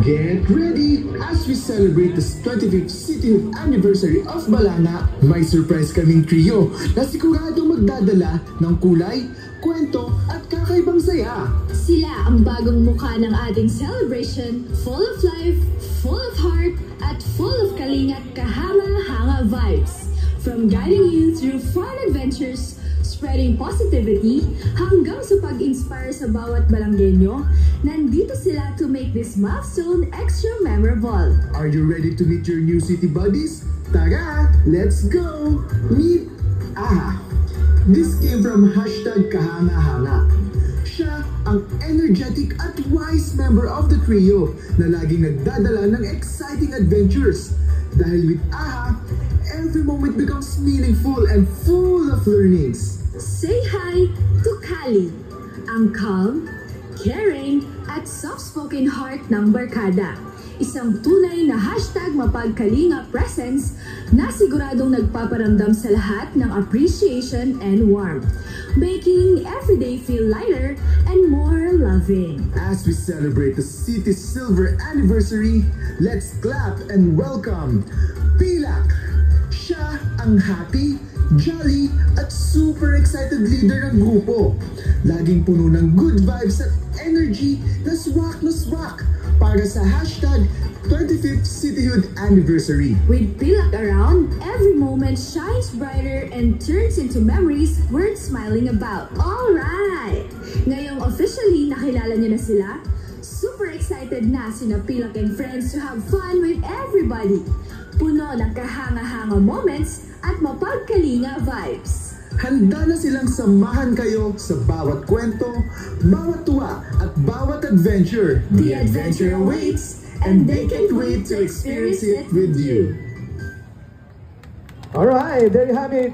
Get ready as we celebrate the 25th cityhood anniversary of Balanga. May surprise kaming trio na siguradong magdadala ng kulay, kwento at kakaibang saya. Sila ang bagong mukha ng ating celebration, full of life, full of heart, at full of kalingat kahanga-hanga vibes. From guiding you through fun adventures, spreading positivity, hanggang sa pag-inspire sa bawat Balanggenyo, nandito sila to make this milestone extra memorable. Are you ready to meet your new city buddies? Tara, let's go! Meet Aha! This came from #kahanga-hanga. Siya ang energetic at wise member of the trio na laging nagdadala ng exciting adventures. Dahil with Aha, every moment becomes meaningful and full of learnings. Say hi to Kali, ang calm, caring, at soft-spoken heart ng barkada. Isang tunay na #mapagkalinga presence na siguradong nagpaparamdam sa lahat ng appreciation and warmth, making everyday feel lighter and more loving. As we celebrate the city's silver anniversary, let's clap and welcome Pilak! Siya ang happy, jolly, at super excited leader ng grupo. Laging puno ng good vibes at energy na swak para sa #25th Cityhood Anniversary. With Pilak around, every moment shines brighter and turns into memories worth smiling about. Alright! Ngayong officially nakilala niyo na sila, super excited na sina Pilak and friends to have fun with everybody. Puno ng kahanga-hanga moments at mapagkalinga vibes. Handa na silang samahan kayo sa bawat kwento, bawat tuwa, at bawat adventure. The adventure awaits, and they can't wait to experience it with you. Alright, there you have it.